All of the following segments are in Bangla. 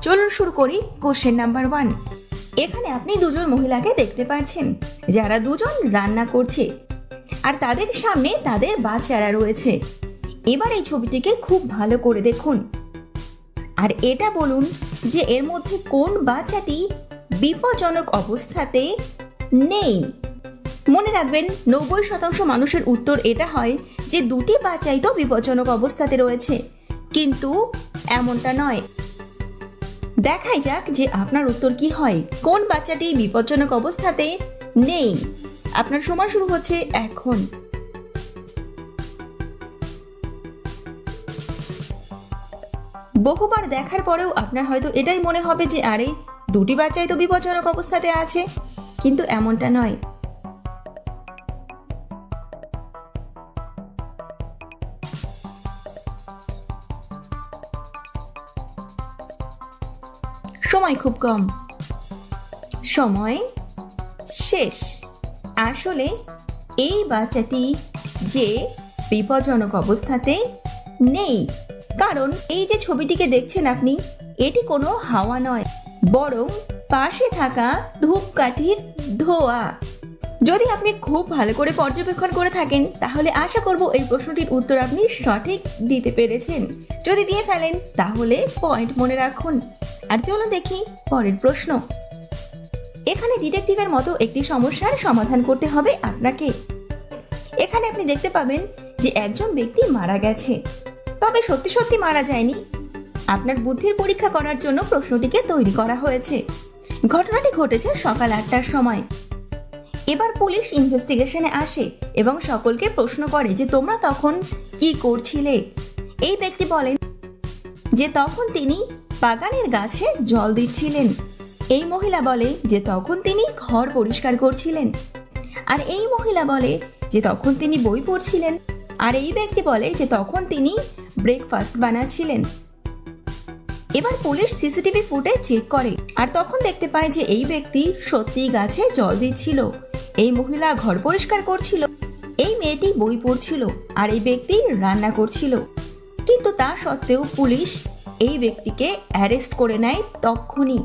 চলুন শুরু করি কোশ্চেন নাম্বার 1। এখানে আপনি দুজন মহিলাকে দেখতে পাচ্ছেন, যারা দুজন রান্না করছে আর তাদের সামনে তাদের বাচ্চারা রয়েছে। এবার এই ছবিটিকে খুব ভালো করে দেখুন আর এটা বলুন যে এর মধ্যে কোন বাচ্চাটি বিপজ্জনক অবস্থাতে নেই। মনে রাখবেন 90% মানুষের উত্তর এটা হয় যে দুটি বাচ্চাই তো বিপজ্জনক অবস্থাতে রয়েছে, কিন্তু এমনটা নয়। দেখাই যাক যে আপনার উত্তর কি হয়, কোন বাচ্চাটি বিপজ্জনক অবস্থাতে নেই। আপনার সময় শুরু হচ্ছে এখন। বহুবার দেখার পরেও আপনার হয়তো এটাই মনে হবে যে আরে দুটি বাচ্চাই তো বিপজ্জনক অবস্থাতে আছে, কিন্তু এমনটা নয়। সময় খুব কম, সময় শেষ। আসলে এই বাচ্চাটি যে বিপজ্জনক অবস্থাতে নেই, কারণ এই যে ছবিটিকে দেখছেন আপনি, এটি কোনো হাওয়া নয়, বরং পাশে থাকা ধূপকাঠির ধোঁয়া। যদি আপনি খুব ভালো করে পর্যবেক্ষণ করে থাকেন তাহলে আশা করব এই প্রশ্নটির উত্তর আপনি সঠিক দিতে পেরেছেন। যদি দিয়ে ফেলেন তাহলে পয়েন্ট মনে রাখুন। আর চলুন দেখি পরের প্রশ্ন। এখানে ডিটেকটিভের মতো একটি সমস্যার সমাধান করতে হবে আপনাকে। এখানে আপনি দেখতে পাবেন যে একজন ব্যক্তি মারা গেছে, তবে সত্যি সত্যি মারা যায়নি। আপনার বুদ্ধির পরীক্ষা করার জন্য প্রশ্নটিকে তৈরি করা হয়েছে। ঘটনাটি ঘটেছে সকাল 8টার সময়। এবার পুলিশ ইনভেস্টিগেশনে আসে এবং সকলকে প্রশ্ন করে যে তোমরা তখন কি করছিলে। এই ব্যক্তি বলেন যে তখন তিনি বাগানের গাছে জল দিচ্ছিলেন। এই মহিলা বলে যে তখন তিনি ঘর পরিষ্কার করছিলেন। আর এই মহিলা বলে যে তখন তিনি বই পড়ছিলেন। আর এই ব্যক্তি বলে যে তখন তিনি ব্রেকফাস্ট বানাচ্ছিলেন। এবার পুলিশ সিসিটিভি ফুটেজ চেক করে আর তখন দেখতে পায় যে এই ব্যক্তি সত্যিই গাছে জল দিচ্ছিল, এই মহিলা ঘর পরিষ্কার করছিল, এই মেয়েটি বই পড়ছিল আর এই ব্যক্তি রান্না করছিল। কিন্তু তা সত্ত্বেও পুলিশ এই ব্যক্তিকে অ্যারেস্ট করে নেয় তখনই।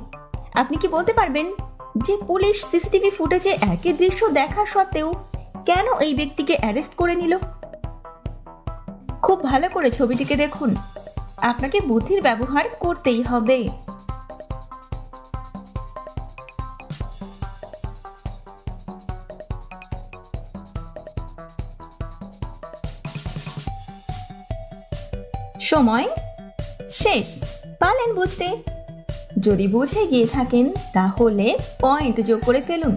আপনি কি বলতে পারবেন যে পুলিশ সিসিটিভি ফুটেজে একই দৃশ্য দেখা সত্ত্বেও কেন এই ব্যক্তিকে অ্যারেস্ট করে নিল? খুব ভালো করে ছবিটিকে দেখুন, আপনাকে বুদ্ধির ব্যবহার করতেই হবে। সময় শেষ। পারলেন বুঝতে? যদি বুঝে গিয়ে থাকেন তাহলে পয়েন্ট যোগ করে ফেলুন।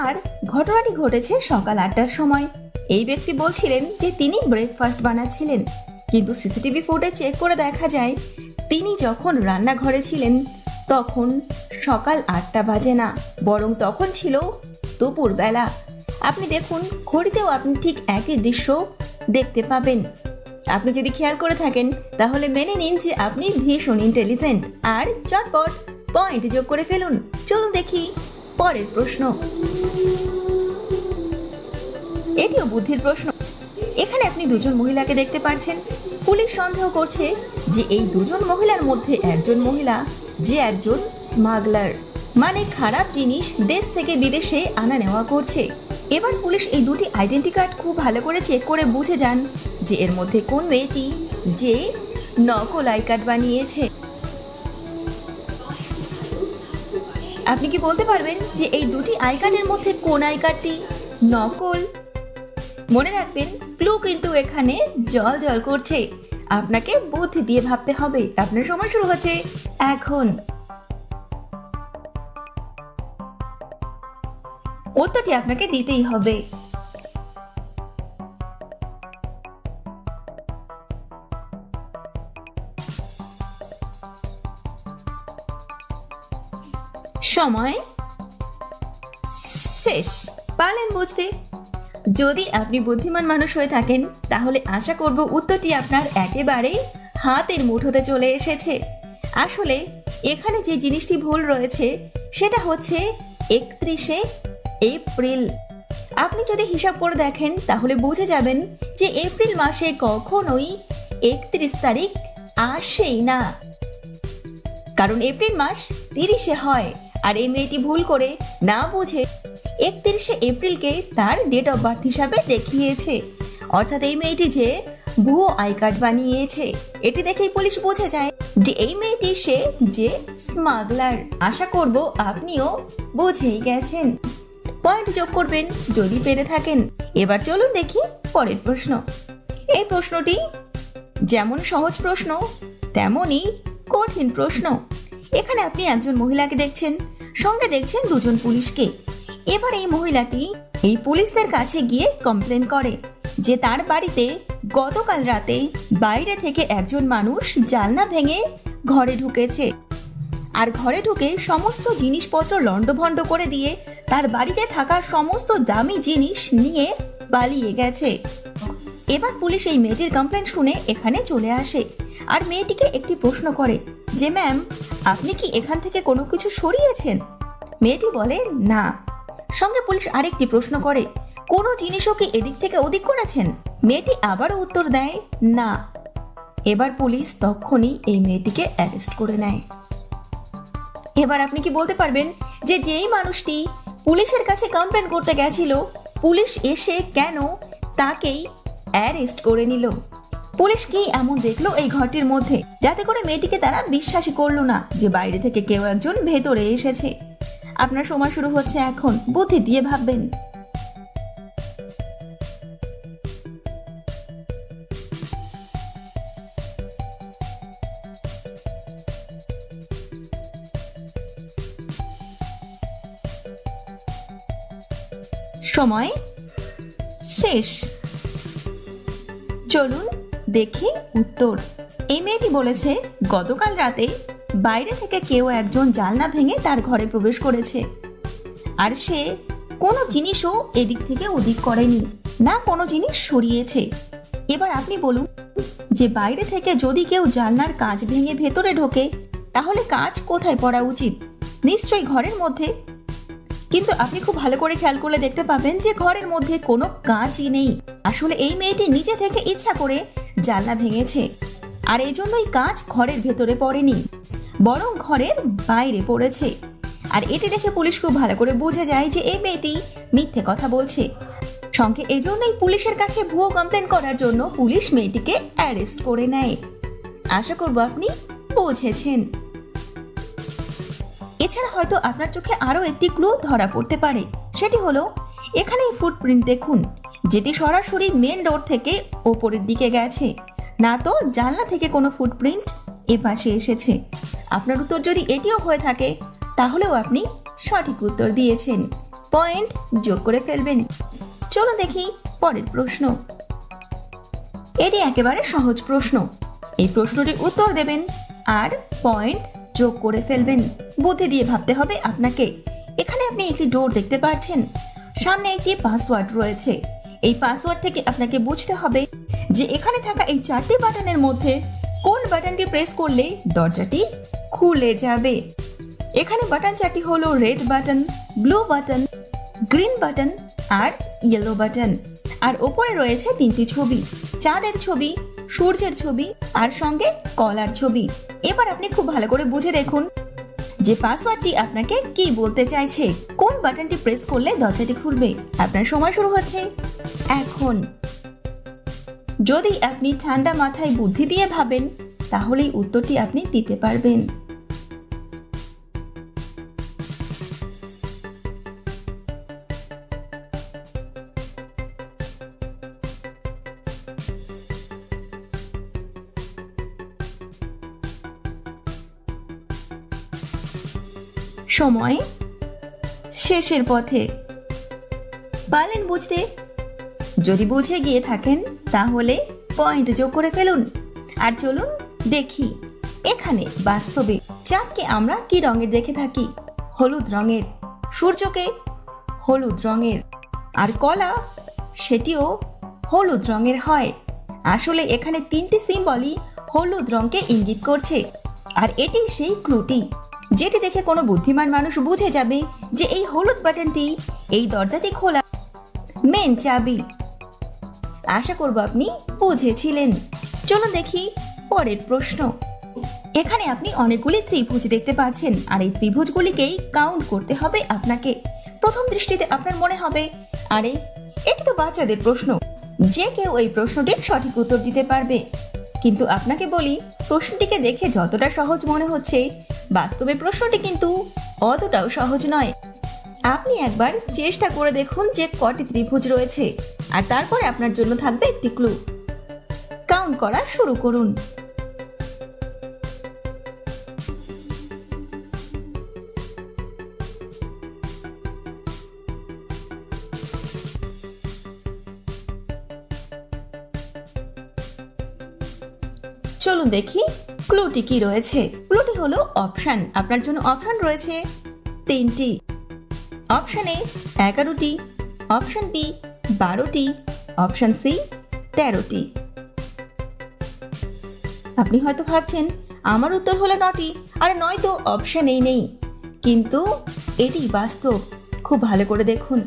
আর ঘটনাটি ঘটেছে সকাল 8টার সময়। এই ব্যক্তি বলছিলেন যে তিনি ব্রেকফাস্ট বানাচ্ছিলেন, কিন্তু সিসিটিভি ফুটেজ চেক করে দেখা যায় তিনি যখন রান্নাঘরে ছিলেন তখন সকাল 8টা বাজে না, বরং তখন ছিল দুপুর বেলা। আপনি দেখুন ঘড়িতেও আপনি ঠিক একই দৃশ্য দেখতে পাবেন। আপনি যদি খেয়াল করে থাকেন তাহলে মেনে নিন যে আপনি ভীষণ ইন্টেলিজেন্ট আর চটপট পয়েন্ট যোগ করে ফেলুন। চলুন দেখি পরের প্রশ্ন। এটিও বুদ্ধির প্রশ্ন। এখানে আপনি দুজন মহিলাকে দেখতে পাচ্ছেন। পুলিশ সন্দেহ করছে যে এই দুজন মহিলার মধ্যে একজন মহিলা যে একজন স্মাগলার, মানে খারাপ জিনিস দেশ থেকে বিদেশে আনা নেওয়া করছে। এবার পুলিশ এই দুটি আইডেন্টি কার্ড খুব ভালো করে চেক করে বুঝে যান যে এর মধ্যে কোন মেয়েটি যে নকল আই কার্ড বানিয়েছে। আপনি কি বলতে পারবেন যে এই দুটি আই কার্ডের মধ্যে কোন আই কার্ডটি নকল? মনে রাখবেন ক্লু কিন্তু এখানে জল জল করছে, আপনাকে বুদ্ধি দিয়ে ভাবতে হবে। আপনার সময় শুরু হচ্ছে এখন। উত্তরটি আপনাকে দিতেই হবে। সময় শেষ। পারলেন বুঝতে? যদি আপনি বুদ্ধিমান মানুষ হয়ে থাকেন তাহলে আশা করব উত্তরটি আপনার একেবারে হাতের মুঠোতে চলে এসেছে। আসলে এখানে যে জিনিসটি ভুল রয়েছে সেটা হচ্ছে 31শে এপ্রিল। আপনি যদি হিসাব করে দেখেন তাহলে বুঝে যাবেন যে এপ্রিল মাসে কখনোই 31 তারিখ আসেই না। কারণ এপ্রিল মাস 30-এ হয়, আর এই মেয়েটি ভুল করে না বুঝে 31শে এপ্রিলকে তার ডেট অফ বার্থ হিসাবে দেখিয়েছে। অর্থাৎ এই মেয়েটি যে ভুয়ো আই কার্ড বানিয়েছে, এটি দেখেই পুলিশ বুঝে যায় যে এই মেয়েটি সে যে স্মাগলার। আশা করব আপনিও বুঝেই গেছেন। পয়েন্ট যোগ করবেন যদি পেরে থাকেন। এবার চলুন দেখি পরের প্রশ্ন। এই প্রশ্নটি যেমন সহজ প্রশ্ন তেমনই কঠিন প্রশ্ন। এখানে আপনি একজন মহিলাকে দেখছেন, সঙ্গে দেখছেন দুজন পুলিশকে। এবার এই মহিলাটি এই পুলিশদের কাছে গিয়ে কমপ্লেন করে যে তার বাড়িতে গতকাল রাতে বাইরে থেকে একজন মানুষ জানলা ভেঙে ঘরে ঢুকেছে, আর ঘরে ঢুকে সমস্ত জিনিসপত্র লণ্ডভণ্ড করে দিয়ে তার বাড়িতে থাকা সমস্ত দামি জিনিস নিয়ে পালিয়ে গেছে। এবার পুলিশ এই মেয়েটির কমপ্লেন শুনে এখানে চলে আসে আর মেয়েটিকে একটি প্রশ্ন করে যে ম্যাম, আপনি কি এখান থেকে কোনো কিছু সরিয়েছেন? মেয়েটি বলে না। সঙ্গে পুলিশ আরেকটি প্রশ্ন করে, কোনো জিনিসও কি এদিক থেকে ওদিক করেছেন? মেয়েটি আবারও উত্তর দেয় না। এবার পুলিশ তখনই এই মেয়েটিকে অ্যারেস্ট করে নেয়। এবার আপনি কি বলতে পারবেন যে যেই মানুষটি পুলিশের কাছে কমপ্লেন করতে গেছিল, পুলিশ এসে কেন তাকেই অ্যারেস্ট করে নিল? পুলিশ কি এমন দেখলো এই ঘরটির মধ্যে যাতে করে মেয়েটিকে তারা বিশ্বাসই করলো না যে বাইরে থেকে কেউ একজন ভেতরে এসেছে? আপনার সময় শুরু হচ্ছে এখন, বুদ্ধি দিয়ে ভাববেন। সময় শেষ। চলুন দেখি উত্তর। এই মেয়েটি বলেছে গতকাল রাতে বাইরে থেকে কেউ একজন জানলা ভেঙে তার ঘরে প্রবেশ করেছে, আর সে কোনো জিনিসও এদিক থেকে ওদিক করেনি, না কোনো জিনিস সরিয়েছে। এবার আপনি বলুন যে বাইরে থেকে যদি কেউ জানলার কাঁচ ভেঙে ভেতরে ঢোকে, তাহলে কাঁচ কোথায় পড়া উচিত? নিশ্চয়ই ঘরের মধ্যে। কিন্তু আপনি খুব ভালো করে খেয়াল করলে দেখতে পাবেন যে ঘরের মধ্যে কোনো কাঁচই নেই। আসলে এই মেয়েটি নিজে থেকে ইচ্ছা করে জানলা ভেঙেছে, আর এই জন্যই কাঁচ ঘরের ভেতরে পড়েনি, বরং ঘরের বাইরে পড়েছে। আর এটি দেখে পুলিশ খুব ভালো করে বুঝে যায় যে এই মেয়েটি মিথ্যে কথা বলছে। সঙ্গে এই জন্যই পুলিশের কাছে ভুয়ো কমপ্লেন করার জন্য পুলিশ মেয়েটিকে অ্যারেস্ট করে নেয়। আশা করব আপনি বুঝেছেন। এছাড়া হয়তো আপনার চোখে আরো একটি ক্লু ধরা পড়তে পারে, সেটি হলো এখানে ফুটপ্রিন্ট দেখুন, যেটি সরাসরি মেন ডোর থেকে ওপরের দিকে গেছে, না তো জানলা থেকে কোনো ফুটপ্রিন্ট এ পাশে এসেছে। আপনার উত্তর যদি এটিও হয়ে থাকে তাহলেও আপনি সঠিক উত্তর দিয়েছেন। পয়েন্ট যোগ করে ফেলবেন। চলো দেখি পরের প্রশ্ন। এটি একেবারে সহজ প্রশ্ন। এই প্রশ্নটির উত্তর দেবেন আর পয়েন্ট যোগ করে ফেলবেন। বুদ্ধি দিয়ে ভাবতে হবে আপনাকে। এখানে আপনি একটি ডোর দেখতে পাচ্ছেন, সামনে একটি পাসওয়ার্ড রয়েছে। এই পাসওয়ার্ড থেকে আপনাকে বুঝতে হবে যে এখানে থাকা এই 4টি বাটনের মধ্যে কোন বাটনটি প্রেস করলে দরজাটি খুলে যাবে। এখানে বাটন 4টি হলো red button, blue button, green button আর ইয়েলো বাটন। আর ওপরে রয়েছে 3টি ছবি, চাঁদের ছবি, সূর্যের ছবি আর সঙ্গে কলার ছবি। এবার আপনি খুব ভালো করে বুঝে দেখুন যে পাসওয়ার্ডটি আপনাকে কি বলতে চাইছে, কোন বাটনটি প্রেস করলে দরজাটি খুলবে। আপনার সময় শুরু হচ্ছে এখন। যদি আপনি ঠান্ডা মাথায় বুদ্ধি দিয়ে ভাবেন তাহলেই উত্তরটি আপনি দিতে পারবেন। সময় শেষের পথে। পারলেন বুঝতে? যদি বুঝে গিয়ে থাকেন তাহলে পয়েন্ট যোগ করে ফেলুন। আর চলুন দেখি এখানে বাস্তবে চাঁদকে আমরা কি রঙের দেখে থাকি? হলুদ রঙের। সূর্যকে হলুদ রঙের। আর কলা সেটিও হলুদ রঙের হয়। আসলে এখানে 3টি সিম্বলই হলুদ রঙকে ইঙ্গিত করছে। আর এটি সেই ক্লুটি যেটি দেখে কোনো বুদ্ধিমান মানুষ বুঝে যাবে যে এই হলুদ বাটনটি এই দরজাটি খোলা মেন চাবি। আশা করব আপনি বুঝেছিলেন। চলুন দেখি পরের প্রশ্ন। এখানে আপনি অনেকগুলি ত্রিভুজ দেখতে পাচ্ছেন, আর এই ত্রিভুজগুলিকেই কাউন্ট করতে হবে আপনাকে। প্রথম দৃষ্টিতে আপনার মনে হবে, আরে এটি তো বাচ্চাদের প্রশ্ন, যে কেউ এই প্রশ্নটির সঠিক উত্তর দিতে পারবে। কিন্তু আপনাকে বলি, প্রশ্নটিকে দেখে যতটা সহজ মনে হচ্ছে, বাস্তবে প্রশ্নটি কিন্তু অতটাও সহজ নয়। আপনি একবার চেষ্টা করে দেখুন যে কটি ত্রিভুজ রয়েছে, আর তারপরে আপনার জন্য থাকবে একটি ক্লু। কাউন্ট করা শুরু করুন। চলুন দেখি ক্লুটি কি রয়েছে। ক্লুটি হলো অপশন। আপনার জন্য অপশন রয়েছে 3টি। অপশন এ 11টি, অপশন বি 12টি, অপশন সি 13টি। আপনি হয়তো ভাবছেন আমার উত্তর হলো 9টি, আর নয়তো অপশন এই নেই, কিন্তু এটি বাস্তব। খুব ভালো করে দেখুন,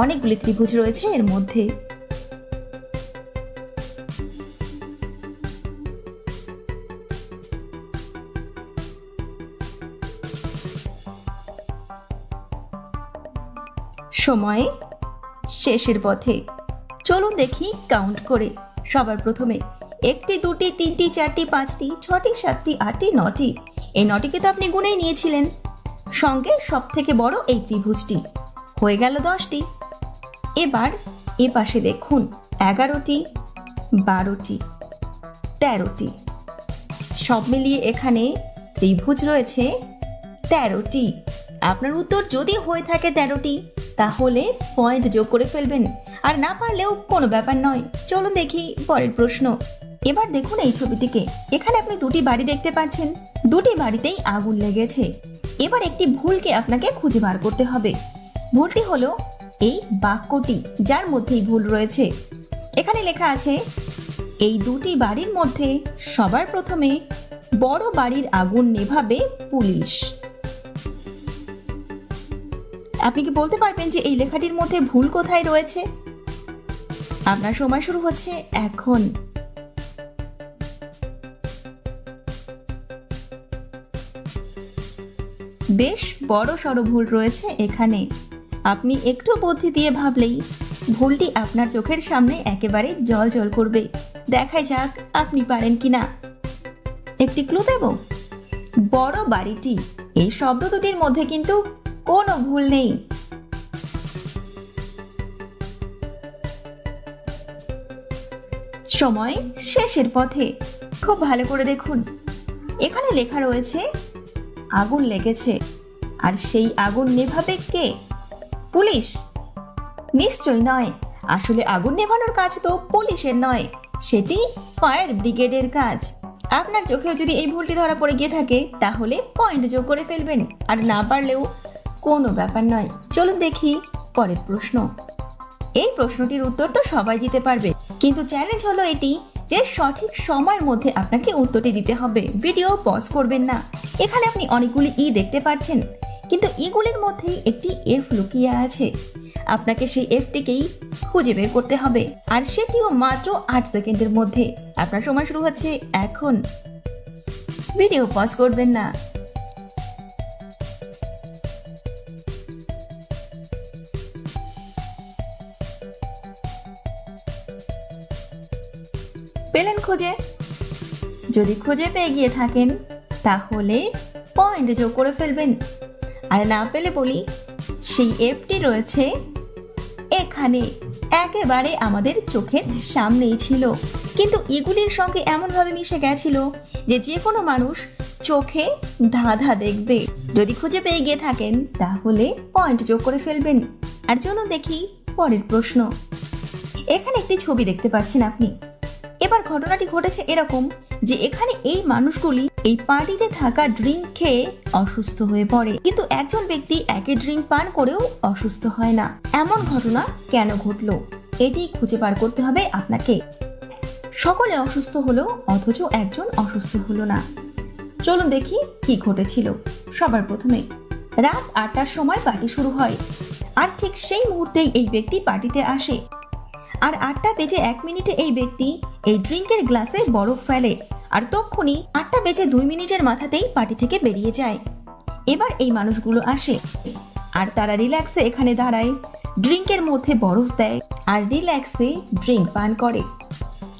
অনেকগুলি ত্রিভুজ রয়েছে এর মধ্যে। সময় শেষের পথে। চলুন দেখি কাউন্ট করে। সবার প্রথমে 1টি, 2টি, 3টি, 4টি, 5টি, 6টি, 7টি, 8টি, 9টি। এই 9টিকে তো আপনি গুনেই নিয়েছিলেন, সঙ্গে সব থেকে বড় এই ত্রিভুজটি। হয়ে গেল 10টি। এবার এ পাশে দেখুন 11টি, 12টি, 13টি। সব মিলিয়ে এখানে ত্রিভুজ রয়েছে 13টি। আপনার উত্তর যদি হয়ে থাকে 13টি, তাহলে পয়েন্ট যোগ করে ফেলবেন, আর না পারলেও কোনো ব্যাপার নয়। চলুন দেখি পরের প্রশ্ন। এবার দেখুন এই ছবিটিকে। এখানে আপনি 2টি বাড়ি দেখতে পাচ্ছেন, 2টি বাড়িতেই আগুন লেগেছে। এবার একটি ভুলকে আপনাকে খুঁজে বার করতে হবে। ভুলটি হলো এই বাক্যটি, যার মধ্যেই ভুল রয়েছে। এখানে লেখা আছে, এই 2টি বাড়ির মধ্যে সবার প্রথমে বড় বাড়ির আগুন নেভাবে পুলিশ। আপনি কি বলতে পারবেন যে এই লেখাটির মধ্যে ভুল কোথায় রয়েছে? আপনার সময় শুরু হচ্ছে এখন। বেশ বড় সড় ভুল রয়েছে এখানে। আপনি একটু বুদ্ধি দিয়ে ভাবলেই ভুলটি আপনার চোখের সামনে একেবারে জল জল করবে। দেখাই যাক আপনি পারেন কিনা। একটি ক্লু দেব, বড় বাড়িটি, এই শব্দ দুটির মধ্যে কিন্তু কোনো ভুল নেই। সময় শেষের পথে। খুব ভালো করে দেখুন, এখানে লেখা রয়েছে আগুন লেগেছে, আর সেই আগুন নেভাবে কে? পুলিশ? নিশ্চয় নয়। আসলে আগুন নেভানোর কাজ তো পুলিশের নয়, সেটি ফায়ার ব্রিগেডের কাজ। আপনার চোখেও যদি এই ভুলটি ধরা পড়ে গিয়ে থাকে, তাহলে পয়েন্ট যোগ করে ফেলবেন, আর না পারলেও কোনো ব্যাপার নয়। চলুন দেখি পরের প্রশ্ন। এই প্রশ্নটির উত্তর তো সবাই দিতে পারবে, কিন্তু চ্যালেঞ্জ হলো এটি যে সঠিক সময়ের মধ্যে আপনাকে উত্তরটি দিতে হবে। ভিডিও পজ করবেন না। এখানে আপনি অনেকগুলি ই দেখতে পাচ্ছেন, কিন্তু ইগুলির মধ্যেই একটি এফ লুকিয়ে আছে। আপনাকে সেই এফটিকেই খুঁজে বের করতে হবে, আর সেটিও মাত্র 8 সেকেন্ডের মধ্যে। আপনার সময় শুরু হচ্ছে এখন। ভিডিও পজ করবেন না। পেলেন খুঁজে? যদি খুঁজে পেয়ে গিয়ে থাকেন, তাহলে পয়েন্ট যোগ করে ফেলবেন, আর না পেলে বলি, সেই এফটি রয়েছে এখানে, একেবারে আমাদের চোখের সামনেই ছিল, কিন্তু এগুলির সঙ্গে এমনভাবে মিশে গেছিল যে কোনো মানুষ চোখে ধাঁধা দেখবে। যদি খুঁজে পেয়ে গিয়ে থাকেন, তাহলে পয়েন্ট যোগ করে ফেলবেন। আর চলুন দেখি পরের প্রশ্ন। এখানে একটি ছবি দেখতে পাচ্ছেন আপনি। এবার ঘটনাটি ঘটেছে এরকম যে এখানে এই মানুষগুলি এই পার্টিতে থাকা ড্রিঙ্ক খেয়ে অসুস্থ হয়ে পড়ে, কিন্তু একজন ব্যক্তি একই ড্রিঙ্ক পান করেও অসুস্থ হয় না। এমন ঘটনা কেন ঘটলো, এটি খুঁজে বার করতে হবে আপনাকে। সকলে অসুস্থ হলো, অথচ একজন অসুস্থ হলো না। চলুন দেখি কি ঘটেছিল। সবার প্রথমে রাত 8টার সময় পার্টি শুরু হয়, আর ঠিক সেই মুহূর্তেই এই ব্যক্তি পার্টিতে আসে। আর 8টা বেজে 1 মিনিটে এই ব্যক্তি এই ড্রিঙ্কের গ্লাসে বরফ ফেলে, আর তক্ষুনি 8:02 মাথাতেই পার্টি থেকে বেরিয়ে যায়। এবার এই মানুষগুলো আসে আর তারা রিল্যাক্সে এখানে দাঁড়ায়, ড্রিঙ্কের মধ্যে বরফ দেয় আর রিল্যাক্সে ড্রিঙ্ক পান করে।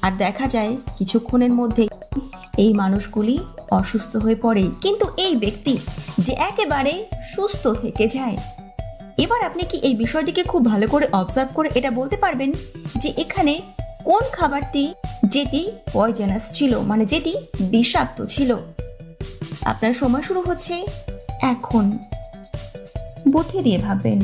আর দেখা যায় কিছুক্ষণের মধ্যে এই মানুষগুলি অসুস্থ হয়ে পড়ে, কিন্তু এই ব্যক্তি যে একেবারে সুস্থ থেকে যায়। এবার আপনি কি এই বিষয়টিকে খুব ভালো করে অবজার্ভ করে এটা বলতে পারবেন যে এখানে কোন খাবারটি যেটি পয়জনাস ছিল, মানে যেটি বিষাক্ত ছিল? আপনার সময় শুরু হচ্ছে এখন। বুদ্ধি দিয়ে ভাববেন।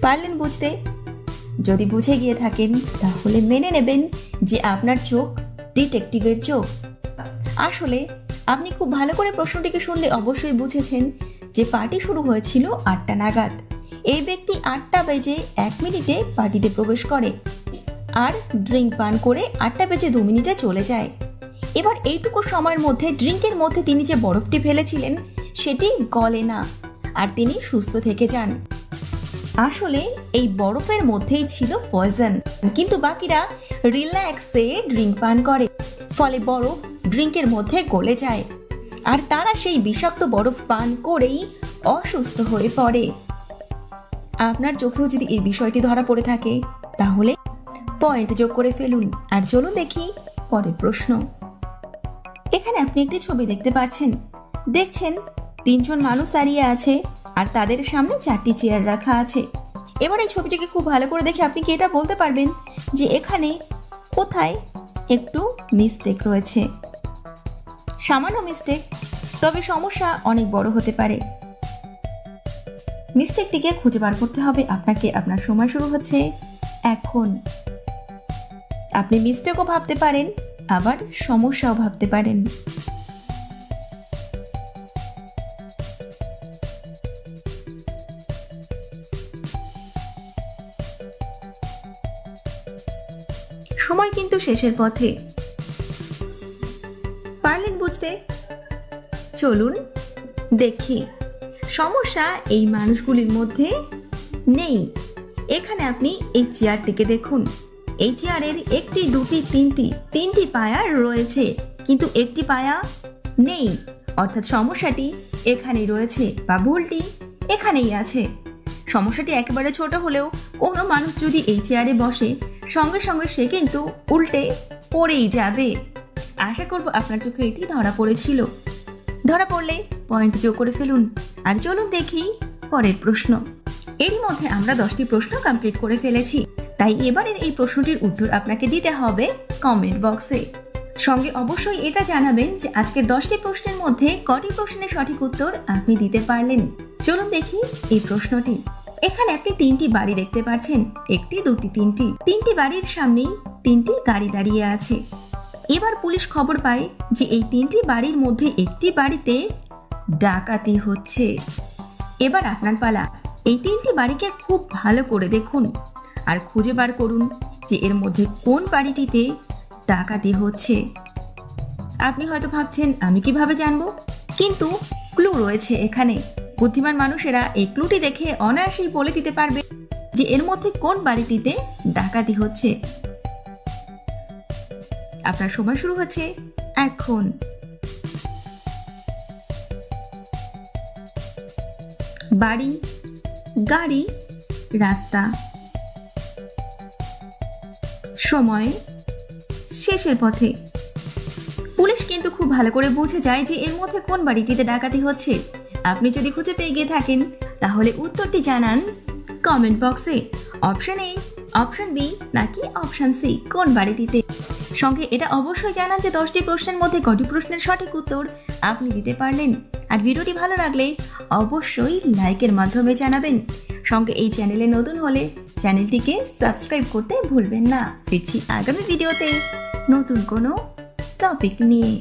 পারলেন বুঝতে? যদি বুঝে গিয়ে থাকেন তাহলে মেনে নেবেন যে আপনার চোখ ডিটেকটিভের চোখ। আসলে আপনি খুব ভালো করে প্রশ্নটিকে শুনলে অবশ্যই বুঝেছেন যে পার্টি শুরু হয়েছিল 8টা নাগাদ। এই ব্যক্তি 8:01 পার্টিতে প্রবেশ করে আর ড্রিঙ্ক পান করে 8:02 চলে যায়। এবার এইটুকু সময়ের মধ্যে ড্রিঙ্কের মধ্যে তিনি যে বরফটি ফেলেছিলেন সেটি গলে না আর তিনি সুস্থ থেকে যান। আসলে এই বরফের মধ্যেই ছিল পয়জন, কিন্তু বাকিরা রিল্যাক্সে ড্রিঙ্ক পান করে, ফলে বরফ ড্রিঙ্কের মধ্যে গলে যায় আর তারা সেই বিষাক্ত বরফ পান করেই অসুস্থ হয়ে পড়ে। আপনার চোখেও যদি এই বিষয়টি ধরা পড়ে থাকে তাহলে পয়েন্ট যোগ করে ফেলুন। আর চলুন দেখি পরের প্রশ্ন। এখানে আপনি একটি ছবি দেখতে পাচ্ছেন। দেখছেন 3 জন মানুষ দাঁড়িয়ে আছে আর তাদের সামনে 4টি চেয়ার রাখা আছে। এবার এই ছবিটিকে খুব ভালো করে দেখে আপনি কি এটা বলতে পারবেন যে এখানে কোথায় একটু মিস্টেক রয়েছে? সামান্য মিস্টেক, তবে সমস্যা অনেক বড় হতে পারে। মিস্টেকটিকে খুঁজে বার করতে হবে আপনাকে। আপনার সময় শুরু হচ্ছে এখন। আপনি মিস্টেকও ভাবতে পারেন, আবার সমস্যাও ভাবতে পারেন। সময় কিন্তু শেষের পথে। পারলেন বুঝতে? চলুন দেখি। সমস্যা এই মানুষগুলির মধ্যে নেই। এখানে আপনি এই চেয়ারটিকে দেখুন। এই চেয়ারের 1, 2, 3টি পায়া রয়েছে, কিন্তু একটি পায়া নেই, অর্থাৎ সমস্যাটি এখানেই রয়েছে বা ভুলটি এখানেই আছে। সমস্যাটি একেবারে ছোট হলেও কোনো মানুষ যদি এই চেয়ারে বসে সঙ্গে সঙ্গে সে কিন্তু উল্টে পড়েই যাবে। আশা করব আপনার চোখে এটি ধরা পড়েছিল। ধরা পড়লে পয়েন্ট যোগ করে ফেলুন। আর চলুন দেখি পরের প্রশ্ন। এরই মধ্যে আমরা 10টি প্রশ্ন কমপ্লিট করে ফেলেছি, তাই এবারের এই প্রশ্নটির উত্তর আপনাকে দিতে হবে কমেন্ট বক্সে। সঙ্গে অবশ্যই এটা জানাবেন যে আজকের 10টি প্রশ্নের মধ্যে কটি প্রশ্নের সঠিক উত্তর আপনি দিতে পারলেন। চলুন দেখি এই প্রশ্নটি। এখানে আপনি 3টি বাড়ি দেখতে পাচ্ছেন। 1, 2, 3টি বাড়ির সামনেই 3টি গাড়ি দাঁড়িয়ে আছে। এবার পুলিশ খবর পায় যে এই 3টি বাড়ির মধ্যে একটি বাড়িতে ডাকাতি হচ্ছে। এবার আপনার পালা। এই 3টি বাড়িকে খুব ভালো করে দেখুন আর খুঁজে বার করুন যে এর মধ্যে কোন বাড়িটিতে ডাকাতি হচ্ছে। আপনি হয়তো ভাবছেন আমি কিভাবে জানবো, কিন্তু ক্লু রয়েছে এখানে। বুদ্ধিমান মানুষেরা এই ক্লুটি দেখে অনায়াসেই বলে দিতে পারবে যে এর মধ্যে কোন বাড়িটিতে ডাকাতি হচ্ছে। আপনার সময় শুরু হচ্ছে এখন। বাড়ি, গাড়ি, রাস্তা। সময় শেষের পথে। পুলিশ কিন্তু খুব ভালো করে বুঝে যায় যে এর মধ্যে কোন বাড়িটিতে ডাকাতি হচ্ছে। আপনি যদি খুঁজে পেয়ে গিয়ে থাকেন তাহলে উত্তরটি জানান কমেন্ট বক্সে। অপশন এ, অপশন বি নাকি অপশন সি কোন বাড়িটিতে। সঙ্গে এটা অবশ্যই জানান যে 10টি প্রশ্নের মধ্যে কটি প্রশ্নের সঠিক উত্তর আপনি দিতে পারলেন। আর ভিডিওটি ভালো লাগলে অবশ্যই লাইকের মাধ্যমে জানাবেন। সঙ্গে এই চ্যানেলে নতুন হলে চ্যানেলটিকে সাবস্ক্রাইব করতে ভুলবেন না। ফিরছি আগামী ভিডিওতে নতুন কোনো টপিক নিয়ে।